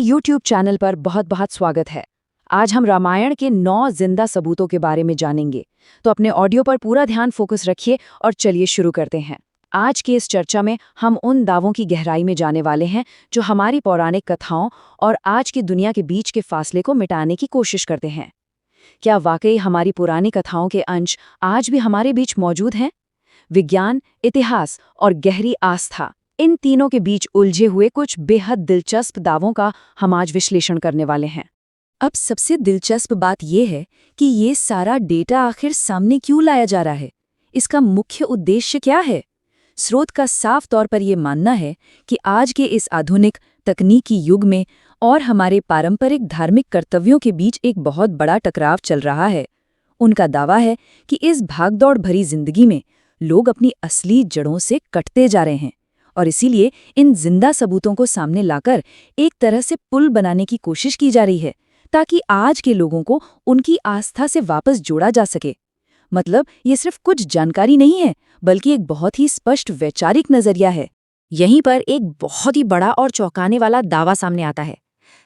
YouTube channel पर बहुत बहुत स्वागत है। आज हम रामायण के 9 जिंदा सबूतों के बारे में जानेंगे। तो अपने ऑडियो पर पूरा ध्यान फोकस रखिए और चलिए शुरू करते हैं। आज की इस चर्चा में हम उन दावों की गहराई में जाने वाले हैं जो हमारी पौराणिक कथाओं और आज की दुनिया के बीच के फासले को मिटाने की कोशिश करते हैं। क्या वाकई हमारी पुरानी कथाओं के अंश आज भी हमारे बीच मौजूद हैं? विज्ञान, इतिहास और गहरी आस्था, इन तीनों के बीच उलझे हुए कुछ बेहद दिलचस्प दावों का हम आज विश्लेषण करने वाले हैं। अब सबसे दिलचस्प बात यह है कि ये सारा डेटा आखिर सामने क्यों लाया जा रहा है? इसका मुख्य उद्देश्य क्या है? स्रोत का साफ तौर पर यह मानना है कि आज के इस आधुनिक तकनीकी युग में और हमारे पारंपरिक धार्मिक कर्तव्यों के बीच एक बहुत बड़ा टकराव चल रहा है। उनका दावा है कि इस भागदौड़ भरी जिंदगी में लोग अपनी असली जड़ों से कटते जा रहे हैं और इसीलिए इन जिंदा सबूतों को सामने लाकर एक तरह से पुल बनाने की कोशिश की जा रही है ताकि आज के लोगों को उनकी आस्था से वापस जोड़ा जा सके। मतलब ये सिर्फ कुछ जानकारी नहीं है, बल्कि एक बहुत ही स्पष्ट वैचारिक नजरिया है। यहीं पर एक बहुत ही बड़ा और चौंकाने वाला दावा सामने आता है।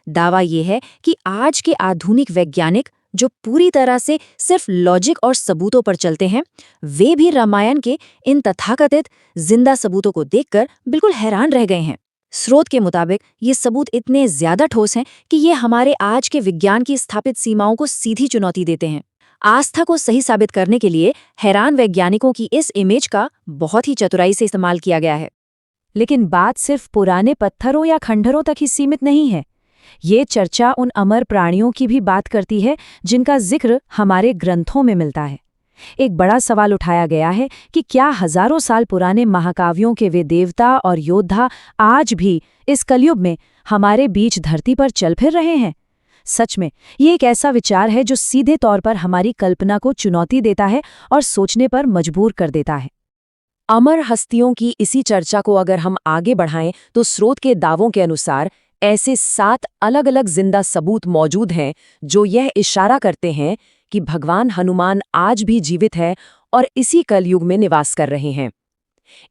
दावा ये है कि आज के आधुनिक वैज्ञानिक जो पूरी तरह से सिर्फ लॉजिक और सबूतों पर चलते हैं, वे भी रामायण के इन तथाकथित जिंदा सबूतों को देखकर बिल्कुल हैरान रह गए हैं। स्रोत के मुताबिक ये सबूत इतने ज्यादा ठोस हैं कि ये हमारे आज के विज्ञान की स्थापित सीमाओं को सीधी चुनौती देते हैं। आस्था को सही साबित करने के लिए हैरान वैज्ञानिकों की इस इमेज का बहुत ही चतुराई से इस्तेमाल किया गया है। लेकिन बात सिर्फ पुराने पत्थरों या खंडहरों तक ही सीमित नहीं है। ये चर्चा उन अमर प्राणियों की भी बात करती है जिनका जिक्र हमारे ग्रंथों में मिलता है। एक बड़ा सवाल उठाया गया है कि क्या हजारों साल पुराने महाकाव्यों के वे देवता और योद्धा आज भी इस कलयुग में हमारे बीच धरती पर चल फिर रहे हैं? सच में ये एक ऐसा विचार है जो सीधे तौर पर हमारी कल्पना को चुनौती देता है और सोचने पर मजबूर कर देता है। अमर हस्तियों की इसी चर्चा को अगर हम आगे बढ़ाएं तो स्रोत के दावों के अनुसार ऐसे 7 अलग अलग जिंदा सबूत मौजूद हैं जो यह इशारा करते हैं कि भगवान हनुमान आज भी जीवित है और इसी कलयुग में निवास कर रहे हैं।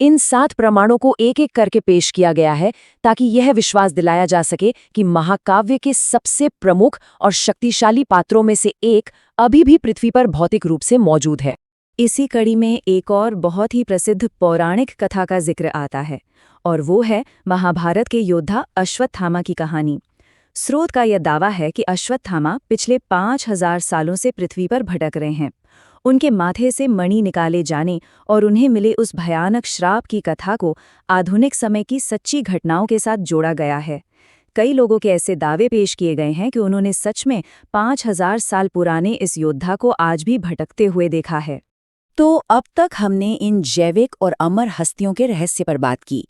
इन 7 प्रमाणों को एक एक करके पेश किया गया है ताकि यह विश्वास दिलाया जा सके कि महाकाव्य के सबसे प्रमुख और शक्तिशाली पात्रों में से एक अभी भी पृथ्वी पर भौतिक रूप से मौजूद है। इसी कड़ी में एक और बहुत ही प्रसिद्ध पौराणिक कथा का जिक्र आता है और वो है महाभारत के योद्धा अश्वत्थामा की कहानी। स्रोत का यह दावा है कि अश्वत्थामा पिछले 5000 सालों से पृथ्वी पर भटक रहे हैं। उनके माथे से मणि निकाले जाने और उन्हें मिले उस भयानक श्राप की कथा को आधुनिक समय की सच्ची घटनाओं के साथ जोड़ा गया है। कई लोगों के ऐसे दावे पेश किए गए हैं कि उन्होंने सच में 5000 साल पुराने इस योद्धा को आज भी भटकते हुए देखा है। तो अब तक हमने इन जैविक और अमर हस्तियों के रहस्य पर बात की,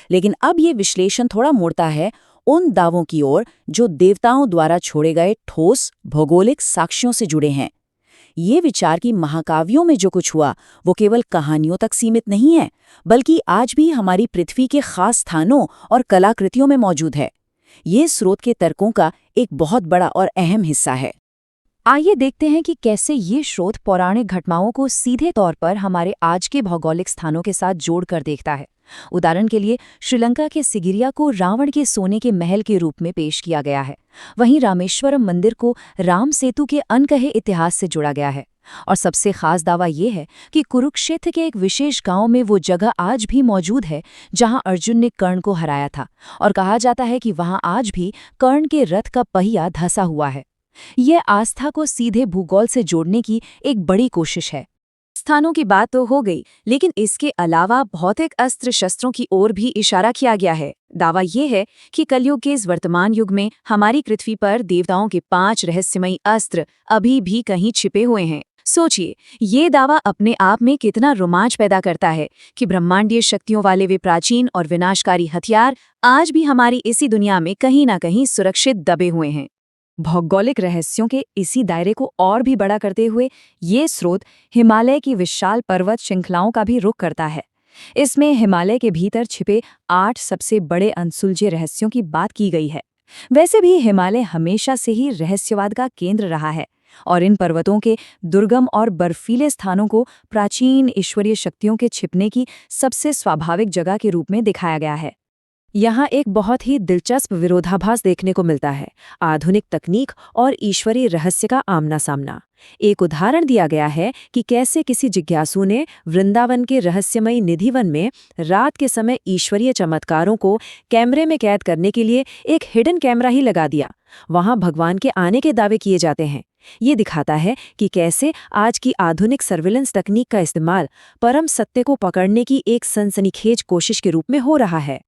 लेकिन अब ये विश्लेषण थोड़ा मुड़ता है उन दावों की ओर जो देवताओं द्वारा छोड़े गए ठोस भौगोलिक साक्ष्यों से जुड़े हैं। ये विचार कि महाकाव्यों में जो कुछ हुआ वो केवल कहानियों तक सीमित नहीं है, बल्कि आज भी हमारी पृथ्वी के खास स्थानों और कलाकृतियों में मौजूद है। ये स्रोत के तर्कों का एक बहुत बड़ा और अहम हिस्सा है। आइए देखते हैं कि कैसे ये स्रोत पौराणिक घटनाओं को सीधे तौर पर हमारे आज के भौगोलिक स्थानों के साथ जोड़कर देखता है। उदाहरण के लिए श्रीलंका के सिगिरिया को रावण के सोने के महल के रूप में पेश किया गया है। वहीं रामेश्वरम मंदिर को राम सेतु के अनकहे इतिहास से जोड़ा गया है। और सबसे खास दावा ये है कि कुरुक्षेत्र के एक विशेष गांव में वो जगह आज भी मौजूद है जहां अर्जुन ने कर्ण को हराया था और कहा जाता है कि वहां आज भी कर्ण के रथ का पहिया धंसा हुआ है। यह आस्था को सीधे भूगोल से जोड़ने की एक बड़ी कोशिश है। स्थानों की बात तो हो गई, लेकिन इसके अलावा भौतिक अस्त्र शस्त्रों की ओर भी इशारा किया गया है। दावा यह है कि कलयुग के इस वर्तमान युग में हमारी पृथ्वी पर देवताओं के 5 रहस्यमयी अस्त्र अभी भी कहीं छिपे हुए हैं। सोचिए, ये दावा अपने आप में कितना रोमांच पैदा करता है कि ब्रह्मांडीय शक्तियों वाले वे प्राचीन और विनाशकारी हथियार आज भी हमारी इसी दुनिया में कहीं ना कहीं सुरक्षित दबे हुए हैं। भौगोलिक रहस्यों के इसी दायरे को और भी बड़ा करते हुए ये स्रोत हिमालय की विशाल पर्वत श्रृंखलाओं का भी रुख करता है। इसमें हिमालय के भीतर छिपे 8 सबसे बड़े अनसुलझे रहस्यों की बात की गई है। वैसे भी हिमालय हमेशा से ही रहस्यवाद का केंद्र रहा है और इन पर्वतों के दुर्गम और बर्फीले स्थानों को प्राचीन ईश्वरीय शक्तियों के छिपने की सबसे स्वाभाविक जगह के रूप में दिखाया गया है। यहाँ एक बहुत ही दिलचस्प विरोधाभास देखने को मिलता है, आधुनिक तकनीक और ईश्वरीय रहस्य का आमना सामना। एक उदाहरण दिया गया है कि कैसे किसी जिज्ञासु ने वृंदावन के रहस्यमयी निधिवन में रात के समय ईश्वरीय चमत्कारों को कैमरे में कैद करने के लिए एक हिडन कैमरा ही लगा दिया। वहां भगवान के आने के दावे किए जाते हैं। ये दिखाता है कि कैसे आज की आधुनिक सर्विलेंस तकनीक का इस्तेमाल परम सत्य को पकड़ने की एक सनसनीखेज कोशिश के रूप में हो रहा है।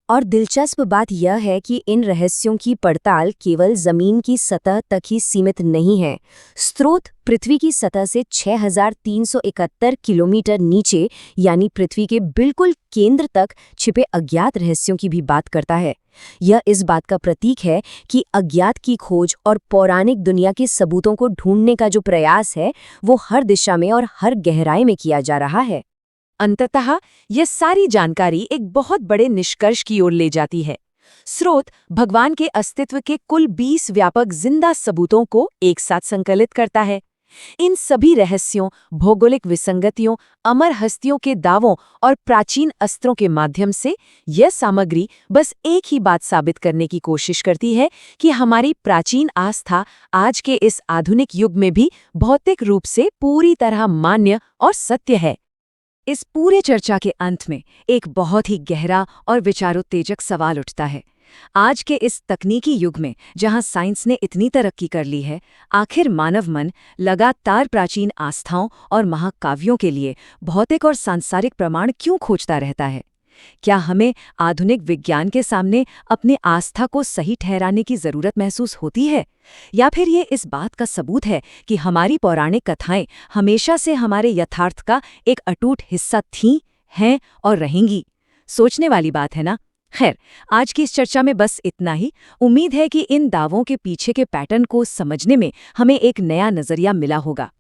और दिलचस्प बात यह है कि इन रहस्यों की पड़ताल केवल जमीन की सतह तक ही सीमित नहीं है। स्रोत पृथ्वी की सतह से 6,371 किलोमीटर नीचे यानी पृथ्वी के बिल्कुल केंद्र तक छिपे अज्ञात रहस्यों की भी बात करता है। यह इस बात का प्रतीक है कि अज्ञात की खोज और पौराणिक दुनिया के सबूतों को ढूंढने का जो प्रयास है वो हर दिशा में और हर गहराई में किया जा रहा है। अंततः यह सारी जानकारी एक बहुत बड़े निष्कर्ष की ओर ले जाती है। स्रोत भगवान के अस्तित्व के कुल 20 व्यापक जिंदा सबूतों को एक साथ संकलित करता है। इन सभी रहस्यों, भौगोलिक विसंगतियों, अमर हस्तियों के दावों और प्राचीन अस्त्रों के माध्यम से यह सामग्री बस एक ही बात साबित करने की कोशिश करती है कि हमारी प्राचीन आस्था आज के इस आधुनिक युग में भी भौतिक रूप से पूरी तरह मान्य और सत्य है। इस पूरे चर्चा के अंत में एक बहुत ही गहरा और विचारोत्तेजक सवाल उठता है। आज के इस तकनीकी युग में जहां साइंस ने इतनी तरक्की कर ली है, आखिर मानव मन लगातार प्राचीन आस्थाओं और महाकाव्यों के लिए भौतिक और सांसारिक प्रमाण क्यों खोजता रहता है? क्या हमें आधुनिक विज्ञान के सामने अपनी आस्था को सही ठहराने की जरूरत महसूस होती है, या फिर ये इस बात का सबूत है कि हमारी पौराणिक कथाएं हमेशा से हमारे यथार्थ का एक अटूट हिस्सा थीं, हैं और रहेंगी? सोचने वाली बात है ना। खैर, आज की इस चर्चा में बस इतना ही। उम्मीद है कि इन दावों के पीछे के पैटर्न को समझने में हमें एक नया नजरिया मिला होगा।